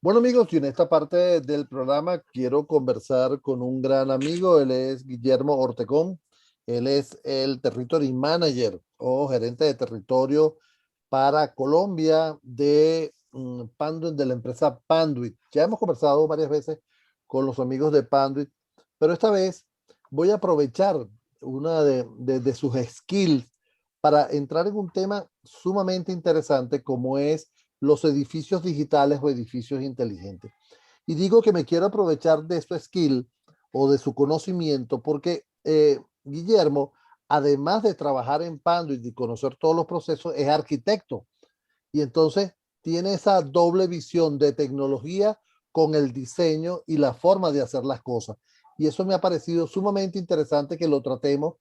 Bueno amigos, y en esta parte del programa quiero conversar con un gran amigo. Él es Guillermo Ortegón. Él es el Territory Manager o gerente de territorio para Colombia de Panduit, de la empresa Panduit. Ya hemos conversado varias veces con los amigos de Panduit, pero esta vez voy a aprovechar una de sus skills para entrar en un tema sumamente interesante como es los edificios digitales o edificios inteligentes. Y digo que me quiero aprovechar de su skill o de su conocimiento porque Guillermo, además de trabajar en Panduit y conocer todos los procesos, es arquitecto. Y entonces tiene esa doble visión de tecnología con el diseño y la forma de hacer las cosas. Y eso me ha parecido sumamente interesante que lo tratemos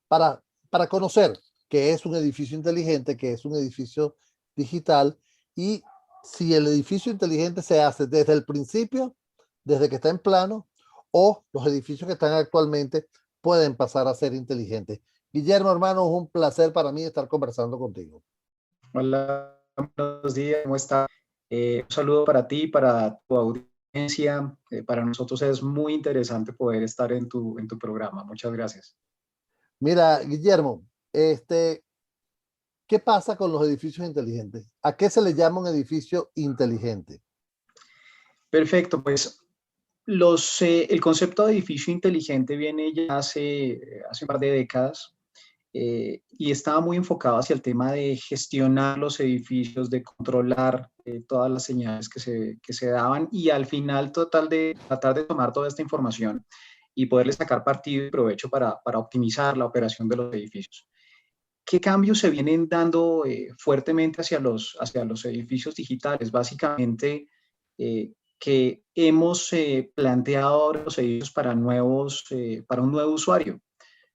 para, para conocer qué es un edificio inteligente, qué es un edificio digital y si el edificio inteligente se hace desde el principio, desde que está en plano, o los edificios que están actualmente pueden pasar a ser inteligentes. Guillermo, hermano, es un placer para mí estar conversando contigo. Hola, buenos días, ¿cómo está? Un saludo para ti, para tu audiencia. Para nosotros es muy interesante poder estar en tu programa. Muchas gracias. Mira, Guillermo, ¿qué pasa con los edificios inteligentes? ¿A qué se le llama un edificio inteligente? Perfecto, pues el concepto de edificio inteligente viene ya hace un par de décadas y estaba muy enfocado hacia el tema de gestionar los edificios, de controlar todas las señales que se daban y al final total de tratar de tomar toda esta información y poderle sacar partido y provecho para optimizar la operación de los edificios. ¿Qué cambios se vienen dando fuertemente hacia los edificios digitales? Básicamente, que hemos planteado ahora los edificios para un nuevo usuario.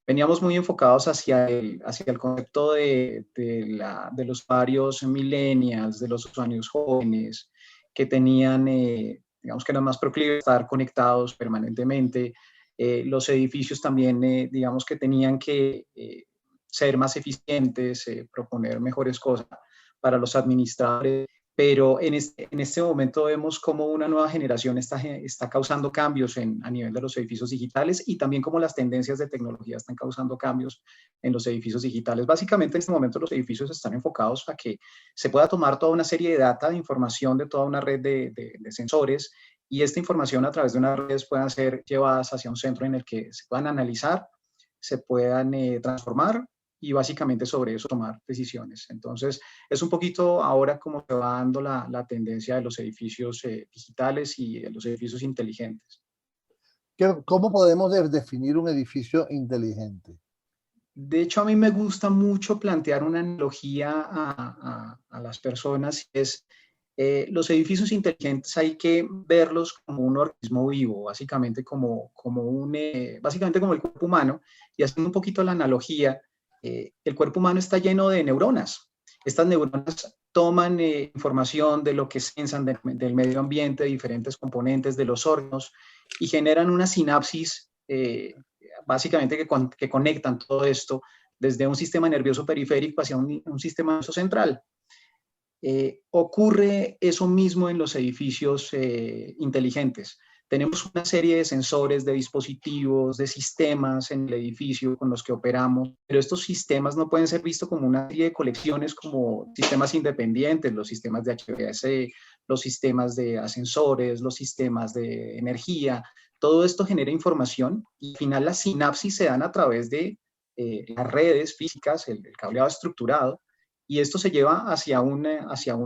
Veníamos muy enfocados hacia el concepto de los usuarios millennials, de los usuarios jóvenes, que tenían, digamos que eran más proclives a estar conectados permanentemente. Los edificios también, digamos que tenían que ser más eficientes, proponer mejores cosas para los administradores, pero en este momento vemos cómo una nueva generación está causando cambios a nivel de los edificios digitales y también cómo las tendencias de tecnología están causando cambios en los edificios digitales. Básicamente en este momento los edificios están enfocados a que se pueda tomar toda una serie de data, de información de toda una red de sensores y esta información a través de unas redes puedan ser llevadas hacia un centro en el que se puedan analizar, se puedan transformar y básicamente sobre eso tomar decisiones. Entonces, es un poquito ahora como se va dando la tendencia de los edificios digitales y de los edificios inteligentes. ¿Cómo podemos definir un edificio inteligente? De hecho, a mí me gusta mucho plantear una analogía a las personas, es los edificios inteligentes hay que verlos como un organismo vivo, básicamente como el cuerpo humano, y haciendo un poquito la analogía, el cuerpo humano está lleno de neuronas. Estas neuronas toman información de lo que sensan del medio ambiente, de diferentes componentes de los órganos, y generan una sinapsis básicamente que conectan todo esto desde un sistema nervioso periférico hacia un sistema nervioso central. Ocurre eso mismo en los edificios inteligentes. Tenemos una serie de sensores, de dispositivos, de sistemas en el edificio con los que operamos, pero estos sistemas no pueden ser vistos como una serie de colecciones como sistemas independientes, los sistemas de HVAC, los sistemas de ascensores, los sistemas de energía. Todo esto genera información y al final las sinapsis se dan a través de las redes físicas, el cableado estructurado, y esto se lleva hacia un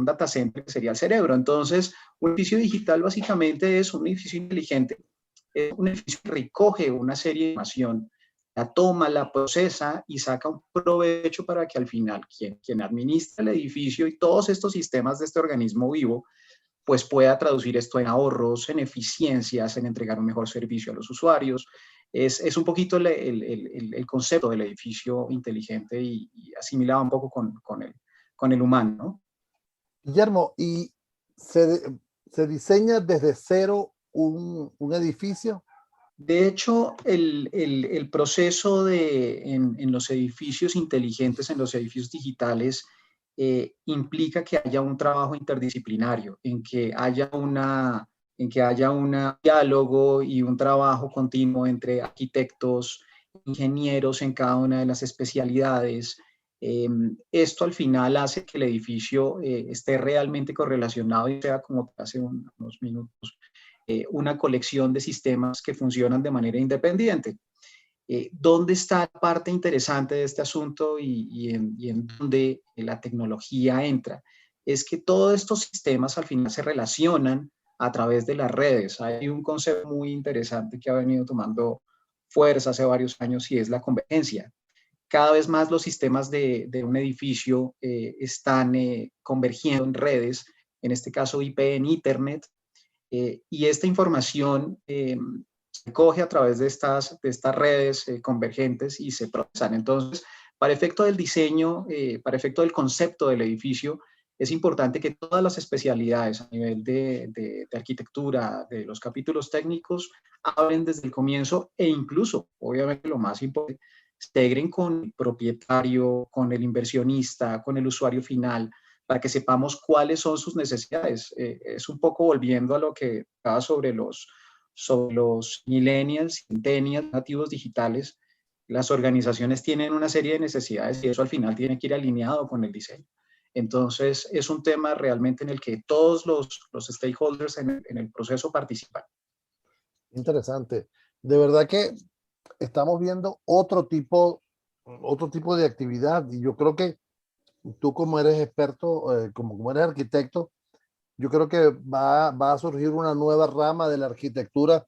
data center que sería el cerebro. Entonces, un edificio digital básicamente es un edificio inteligente, es un edificio que recoge una serie de información, la toma, la procesa y saca un provecho para que al final quien administra el edificio y todos estos sistemas de este organismo vivo, pues pueda traducir esto en ahorros, en eficiencias, en entregar un mejor servicio a los usuarios. Es un poquito el concepto del edificio inteligente y asimilado un poco con el humano, ¿no? Guillermo, ¿y se diseña desde cero un edificio? De hecho, el proceso en los edificios inteligentes, en los edificios digitales, implica que haya un trabajo interdisciplinario, en que haya un diálogo y un trabajo continuo entre arquitectos, ingenieros en cada una de las especialidades. Esto al final hace que el edificio esté realmente correlacionado y sea, como hace unos minutos, una colección de sistemas que funcionan de manera independiente. ¿Dónde está la parte interesante de este asunto y en dónde la tecnología entra? Es que todos estos sistemas al final se relacionan a través de las redes. Hay un concepto muy interesante que ha venido tomando fuerza hace varios años y es la convergencia. Cada vez más los sistemas de un edificio están convergiendo en redes, en este caso IP en Internet, y esta información se coge a través de estas redes convergentes y se procesan. Entonces, para efecto del diseño, para efecto del concepto del edificio, es importante que todas las especialidades a nivel de arquitectura, de los capítulos técnicos, hablen desde el comienzo e incluso, obviamente lo más importante, se integren con el propietario, con el inversionista, con el usuario final, para que sepamos cuáles son sus necesidades. Es un poco volviendo a lo que estaba sobre los millennials, centennials, nativos digitales. Las organizaciones tienen una serie de necesidades y eso al final tiene que ir alineado con el diseño. Entonces, es un tema realmente en el que todos los stakeholders en el proceso participan. Interesante. De verdad que estamos viendo otro tipo de actividad y yo creo que tú como eres experto, como eres arquitecto, yo creo que va a surgir una nueva rama de la arquitectura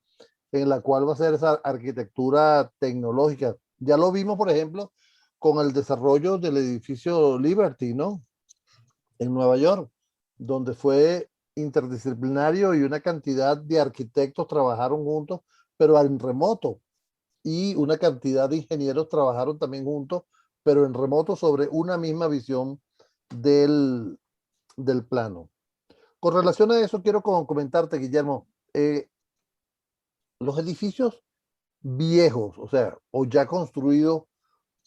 en la cual va a ser esa arquitectura tecnológica. Ya lo vimos, por ejemplo, con el desarrollo del edificio Liberty, ¿no? En Nueva York, donde fue interdisciplinario y una cantidad de arquitectos trabajaron juntos, pero en remoto, y una cantidad de ingenieros trabajaron también juntos, pero en remoto sobre una misma visión del, del plano. Con relación a eso, quiero comentarte, Guillermo, los edificios viejos, o sea, o ya construidos,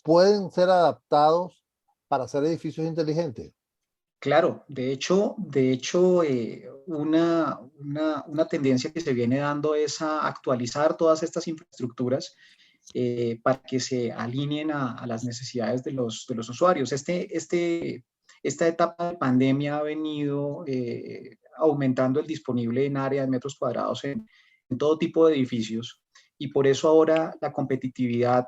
pueden ser adaptados para ser edificios inteligentes. Claro, de hecho una tendencia que se viene dando es a actualizar todas estas infraestructuras para que se alineen a las necesidades de los usuarios. Esta etapa de pandemia ha venido aumentando el disponible en área de metros cuadrados en todo tipo de edificios y por eso ahora la competitividad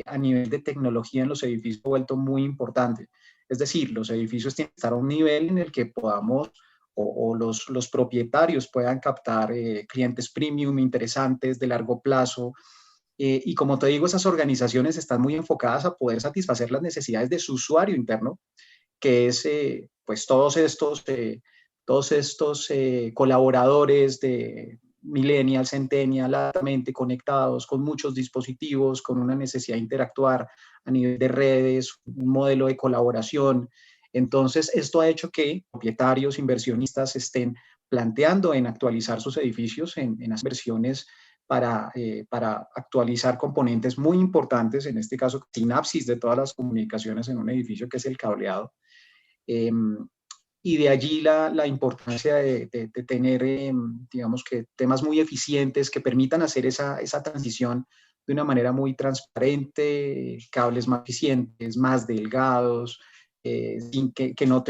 a nivel de tecnología en los edificios ha vuelto muy importante. Es decir, los edificios tienen que estar a un nivel en el que podamos o los propietarios puedan captar clientes premium interesantes de largo plazo, y como te digo, esas organizaciones están muy enfocadas a poder satisfacer las necesidades de su usuario interno, que es pues todos estos colaboradores de millennial, centennial, altamente conectados, con muchos dispositivos, con una necesidad de interactuar a nivel de redes, un modelo de colaboración. Entonces, esto ha hecho que propietarios, inversionistas estén planteando en actualizar sus edificios en las versiones para actualizar componentes muy importantes, en este caso, sinapsis de todas las comunicaciones en un edificio, que es el cableado. Eh, y de allí la importancia de tener, digamos que, temas muy eficientes que permitan hacer esa transición de una manera muy transparente, cables más eficientes, más delgados, sin que no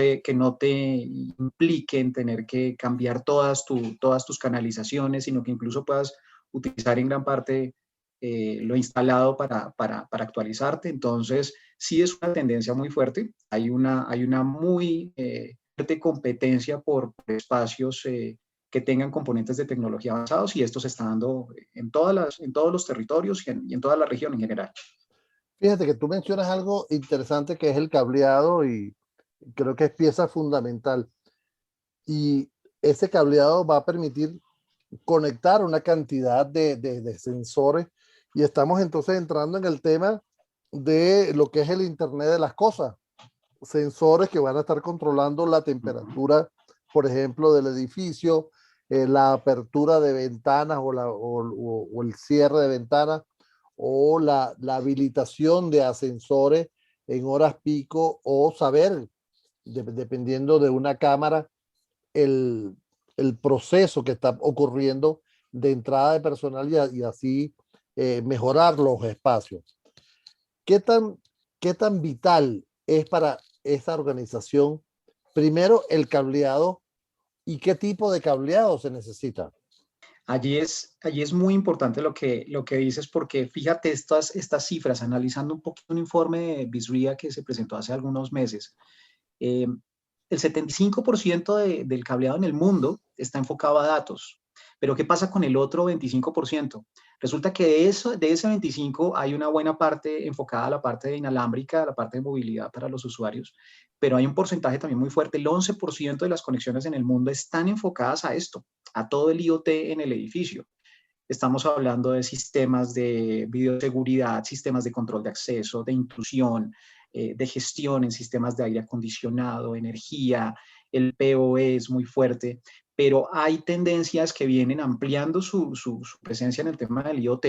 te impliquen tener que cambiar todas tus canalizaciones, sino que incluso puedas utilizar en gran parte lo instalado para actualizarte. Entonces, sí es una tendencia muy fuerte. Hay una muy fuerte competencia por espacios que tengan componentes de tecnología avanzados y esto se está dando en todos los territorios y en toda la región en general. Fíjate que tú mencionas algo interesante que es el cableado y creo que es pieza fundamental. Y ese cableado va a permitir conectar una cantidad de sensores y estamos entonces entrando en el tema de lo que es el Internet de las cosas. Sensores que van a estar controlando la temperatura, por ejemplo, del edificio, la apertura de ventanas o el cierre de ventanas o la habilitación de ascensores en horas pico o saber dependiendo de una cámara, el, el proceso que está ocurriendo de entrada de personal y así mejorar los espacios. ¿Qué tan, ¿Qué tan vital es para esa organización, primero, el cableado y qué tipo de cableado se necesita? Allí es muy importante lo que dices, porque fíjate estas cifras, analizando un poquito un informe de BISRIA que se presentó hace algunos meses. Eh, el 75% del cableado en el mundo está enfocado a datos. Pero ¿qué pasa con el otro 25%? Resulta que de ese 25 hay una buena parte enfocada a la parte de inalámbrica, a la parte de movilidad para los usuarios, pero hay un porcentaje también muy fuerte, el 11% de las conexiones en el mundo están enfocadas a esto, a todo el IoT en el edificio. Estamos hablando de sistemas de bioseguridad, sistemas de control de acceso, de intrusión, de gestión en sistemas de aire acondicionado, energía, el PoE es muy fuerte, pero hay tendencias que vienen ampliando su presencia en el tema del IoT,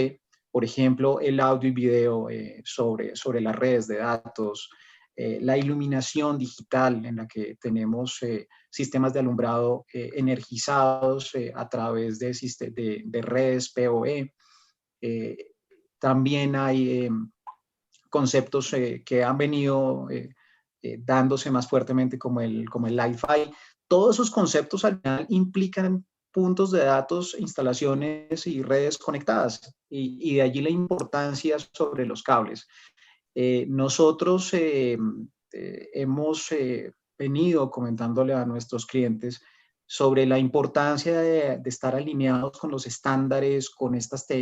por ejemplo, el audio y video sobre las redes de datos, la iluminación digital en la que tenemos sistemas de alumbrado energizados a través de redes PoE. Eh, También hay conceptos que han venido dándose más fuertemente como el Li-Fi. Todos esos conceptos al final implican puntos de datos, instalaciones y redes conectadas, y de allí la importancia sobre los cables. Nosotros hemos venido comentándole a nuestros clientes sobre la importancia de estar alineados con los estándares, con estos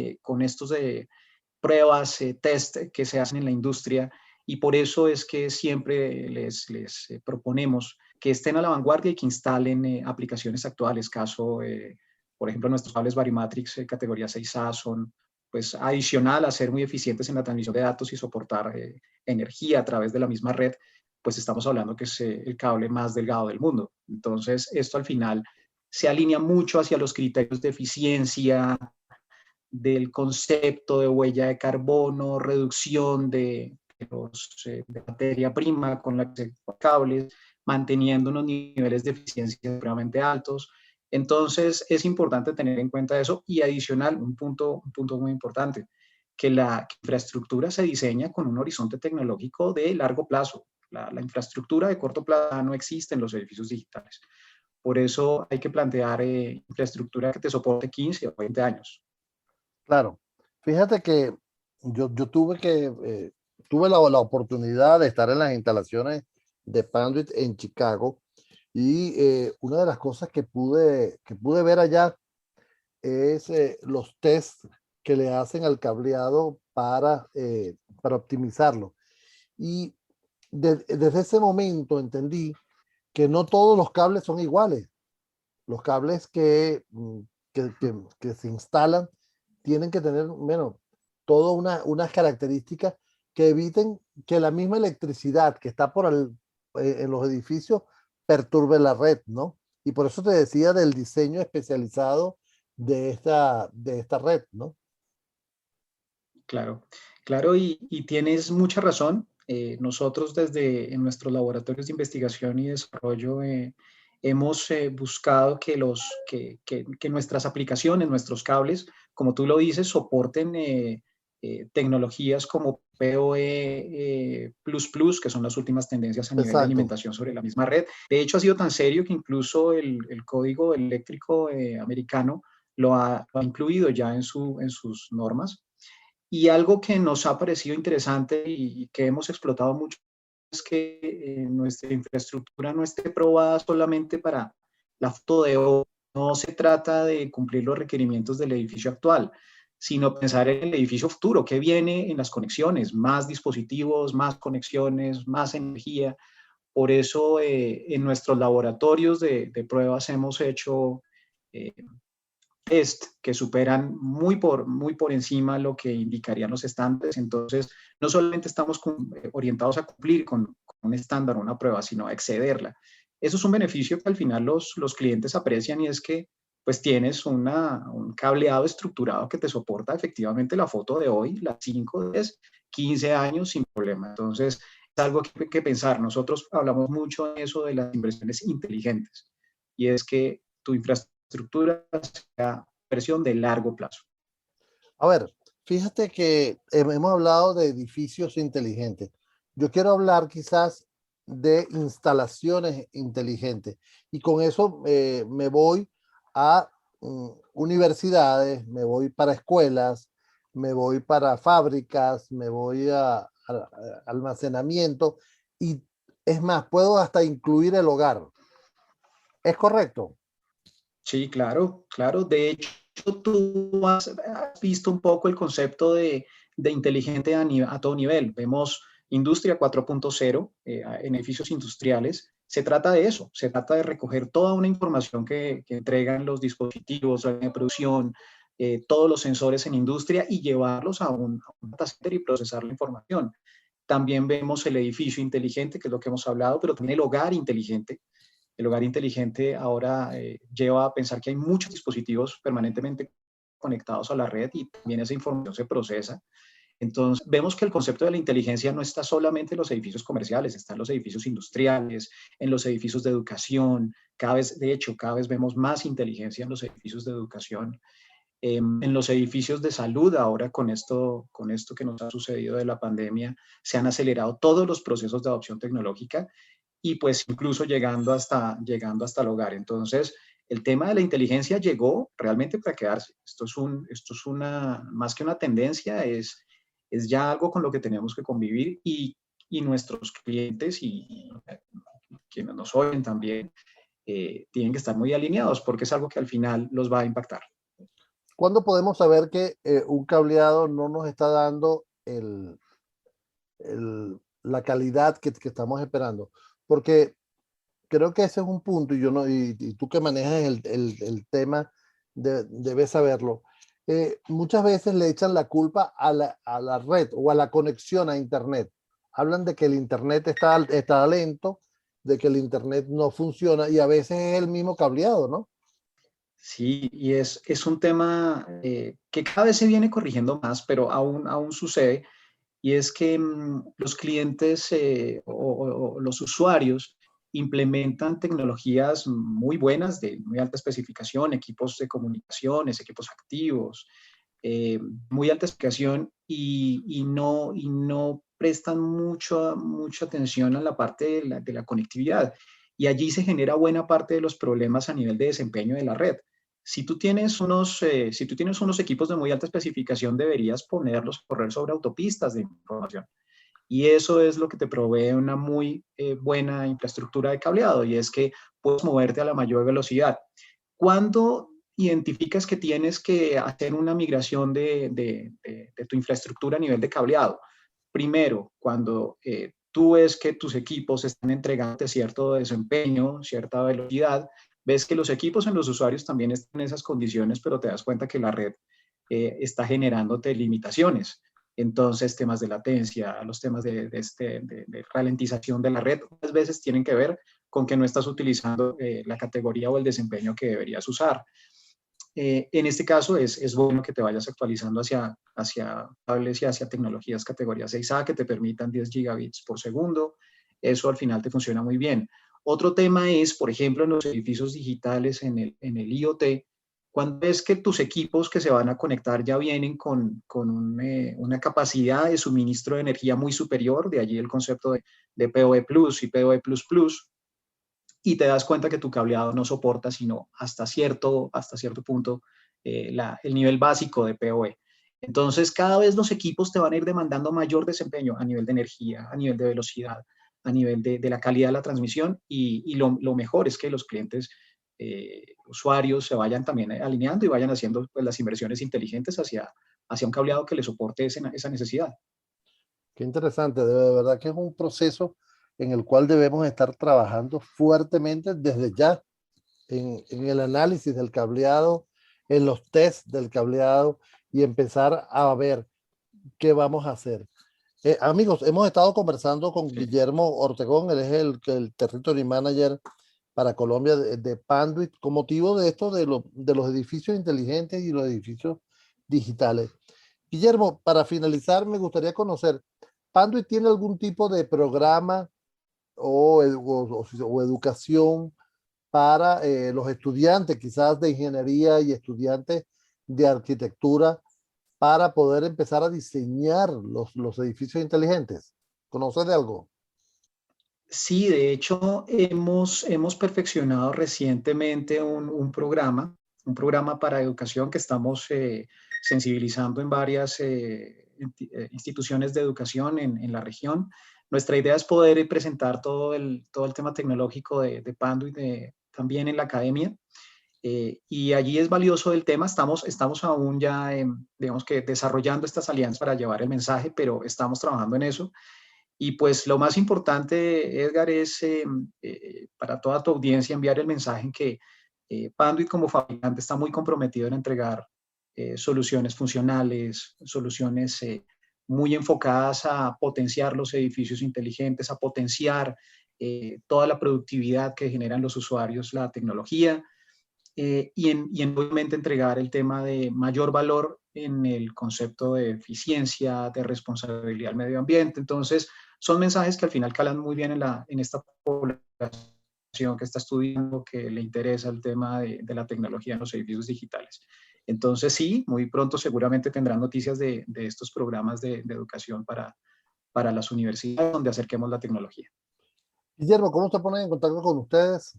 pruebas, test que se hacen en la industria, y por eso es que siempre les proponemos que estén a la vanguardia y que instalen aplicaciones actuales. Por ejemplo, nuestros cables Varimatrix categoría 6A son pues adicional a ser muy eficientes en la transmisión de datos y soportar energía a través de la misma red, pues estamos hablando que es el cable más delgado del mundo. Entonces, esto al final se alinea mucho hacia los criterios de eficiencia, del concepto de huella de carbono, reducción de materia prima con la que se cables, manteniendo unos niveles de eficiencia extremadamente altos. Entonces, es importante tener en cuenta eso, y adicional, un punto muy importante, que la infraestructura se diseña con un horizonte tecnológico de largo plazo. La infraestructura de corto plazo no existe en los edificios digitales. Por eso hay que plantear infraestructura que te soporte 15 o 20 años. Claro, fíjate que yo tuve la oportunidad de estar en las instalaciones de Panduit en Chicago y una de las cosas que pude ver allá es los tests que le hacen al cableado para optimizarlo. Y desde ese momento entendí que no todos los cables son iguales. Los cables que se instalan tienen que tener, bueno, todas unas características que eviten que la misma electricidad que está en los edificios perturbe la red, ¿no? Y por eso te decía del diseño especializado de esta red, ¿no? Claro, claro, y tienes mucha razón. Nosotros desde en nuestros laboratorios de investigación y desarrollo hemos buscado que nuestras aplicaciones, nuestros cables, como tú lo dices, soporten tecnologías como PoE que son las últimas tendencias a nivel de Exacto. alimentación sobre la misma red. De hecho, ha sido tan serio que incluso el código eléctrico americano lo ha incluido ya en sus normas. Y algo que nos ha parecido interesante y que hemos explotado mucho es que nuestra infraestructura no esté probada solamente para la foto de hoy. No se trata de cumplir los requerimientos del edificio actual, sino pensar en el edificio futuro, que viene en las conexiones, más dispositivos, más conexiones, más energía. Por eso en nuestros laboratorios de pruebas hemos hecho eh, test que superan muy por encima lo que indicarían los estándares. Entonces, no solamente estamos orientados a cumplir con un estándar, una prueba, sino a excederla. Eso es un beneficio que al final los clientes aprecian, y es que pues tienes un cableado estructurado que te soporta efectivamente la foto de hoy, las 5, 10, 15 años sin problema. Entonces, algo que pensar. Nosotros hablamos mucho de eso de las inversiones inteligentes, y es que tu infraestructura sea inversión de largo plazo. A ver, fíjate que hemos hablado de edificios inteligentes. Yo quiero hablar quizás de instalaciones inteligentes y con eso me voy a universidades, me voy para escuelas, me voy para fábricas, me voy a almacenamiento y es más, puedo hasta incluir el hogar. ¿Es correcto? Sí, claro, claro. De hecho, tú has visto un poco el concepto de inteligente a todo nivel. Vemos Industria 4.0 en edificios industriales. Se trata de eso, se trata de recoger toda una información que entregan los dispositivos, la línea de producción, todos los sensores en industria y llevarlos a un data center y procesar la información. También vemos el edificio inteligente, que es lo que hemos hablado, pero también el hogar inteligente. El hogar inteligente ahora lleva a pensar que hay muchos dispositivos permanentemente conectados a la red y también esa información se procesa. Entonces, vemos que el concepto de la inteligencia no está solamente en los edificios comerciales, está en los edificios industriales, en los edificios de educación. Cada vez, de hecho, cada vez vemos más inteligencia en los edificios de educación. En los edificios de salud, ahora con esto que nos ha sucedido de la pandemia, se han acelerado todos los procesos de adopción tecnológica y pues incluso llegando hasta el hogar. Entonces, el tema de la inteligencia llegó realmente para quedarse. Esto es una, más que una tendencia, es ya algo con lo que tenemos que convivir y nuestros clientes y quienes nos oyen también tienen que estar muy alineados porque es algo que al final los va a impactar. ¿Cuándo podemos saber que un cableado no nos está dando la calidad que estamos esperando? Porque creo que ese es un punto, y yo no, y tú que manejas el tema debes saberlo. Muchas veces le echan la culpa a la red o a la conexión a internet. Hablan de que el internet está lento, de que el internet no funciona, y a veces es el mismo cableado, ¿no? Sí, y es un tema que cada vez se viene corrigiendo más, pero aún sucede, y es que los clientes o los usuarios implementan tecnologías muy buenas, de muy alta especificación, equipos de comunicaciones, equipos activos, muy alta especificación, y no prestan mucha atención a la parte de la conectividad. Y allí se genera buena parte de los problemas a nivel de desempeño de la red. Si tú tienes unos equipos de muy alta especificación, deberías ponerlos a correr sobre autopistas de información. Y eso es lo que te provee una muy buena infraestructura de cableado, y es que puedes moverte a la mayor velocidad. Cuando identificas que tienes que hacer una migración de tu infraestructura a nivel de cableado, primero, cuando tú ves que tus equipos están entregando cierto desempeño, cierta velocidad, ves que los equipos en los usuarios también están en esas condiciones, pero te das cuenta que la red está generándote limitaciones. Entonces, temas de latencia, los temas de ralentización de la red, muchas veces tienen que ver con que no estás utilizando la categoría o el desempeño que deberías usar. En este caso es bueno que te vayas actualizando hacia cables y hacia tecnologías categoría 6A que te permitan 10 gigabits por segundo. Eso al final te funciona muy bien. Otro tema es, por ejemplo, en los edificios digitales, en el IoT, cuando es que tus equipos que se van a conectar ya vienen con una capacidad de suministro de energía muy superior, de allí el concepto de PoE Plus y PoE Plus Plus, y te das cuenta que tu cableado no soporta sino hasta cierto punto el nivel básico de PoE. Entonces, cada vez los equipos te van a ir demandando mayor desempeño a nivel de energía, a nivel de velocidad, a nivel de la calidad de la transmisión, y lo mejor es que los clientes, usuarios, se vayan también alineando y vayan haciendo pues, las inversiones inteligentes hacia un cableado que le soporte esa necesidad. Qué interesante, de verdad que es un proceso en el cual debemos estar trabajando fuertemente desde ya en el análisis del cableado, en los tests del cableado y empezar a ver qué vamos a hacer. Amigos, hemos estado conversando con Sí. Guillermo Ortegón, él es el Territory Manager para Colombia de Panduit, con motivo de esto de los edificios inteligentes y los edificios digitales. Guillermo, para finalizar, me gustaría conocer, ¿Panduit tiene algún tipo de programa o educación para los estudiantes, quizás de ingeniería y estudiantes de arquitectura, para poder empezar a diseñar los edificios inteligentes? ¿Conoces de algo? Sí, de hecho, hemos perfeccionado recientemente un programa para educación que estamos sensibilizando en varias instituciones de educación en la región. Nuestra idea es poder presentar todo el tema tecnológico de Panduit también en la academia. Y allí es valioso el tema. Estamos aún ya, digamos que, desarrollando estas alianzas para llevar el mensaje, pero estamos trabajando en eso. Y pues lo más importante, Edgar, es para toda tu audiencia enviar el mensaje en que Panduit como fabricante está muy comprometido en entregar soluciones funcionales, soluciones muy enfocadas a potenciar los edificios inteligentes, a potenciar toda la productividad que generan los usuarios, la tecnología, y en obviamente entregar el tema de mayor valor en el concepto de eficiencia, de responsabilidad al medio ambiente. Entonces, son mensajes que al final calan muy bien en esta población que está estudiando, que le interesa el tema de la tecnología en los edificios digitales. Entonces, sí, muy pronto seguramente tendrán noticias de estos programas de educación para las universidades donde acerquemos la tecnología. Guillermo, ¿cómo se ponen en contacto con ustedes?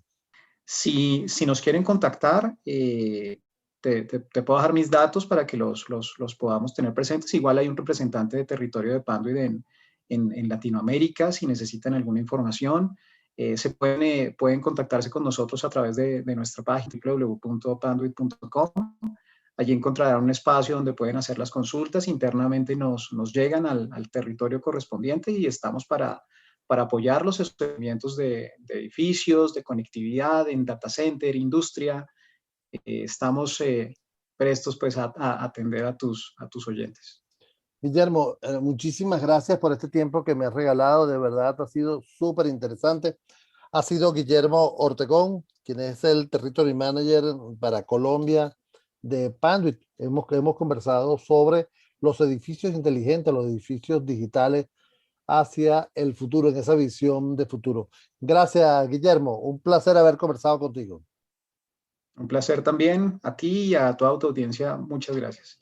Si nos quieren contactar, te puedo dejar mis datos para que los podamos tener presentes. Igual hay un representante de territorio de Panduit en Latinoamérica. Si necesitan alguna información, pueden contactarse con nosotros a través de nuestra página www.panduit.com. Allí encontrarán un espacio donde pueden hacer las consultas. Internamente nos llegan al territorio correspondiente y estamos para apoyar los experimentios de edificios, de conectividad, en data center, industria. Estamos prestos pues a atender a tus oyentes. Guillermo, muchísimas gracias por este tiempo que me has regalado. De verdad, ha sido súper interesante. Ha sido Guillermo Ortegón, quien es el Territory Manager para Colombia de Panduit. Hemos conversado sobre los edificios inteligentes, los edificios digitales hacia el futuro, en esa visión de futuro. Gracias, Guillermo. Un placer haber conversado contigo. Un placer también a ti y a toda tu audiencia. Muchas gracias.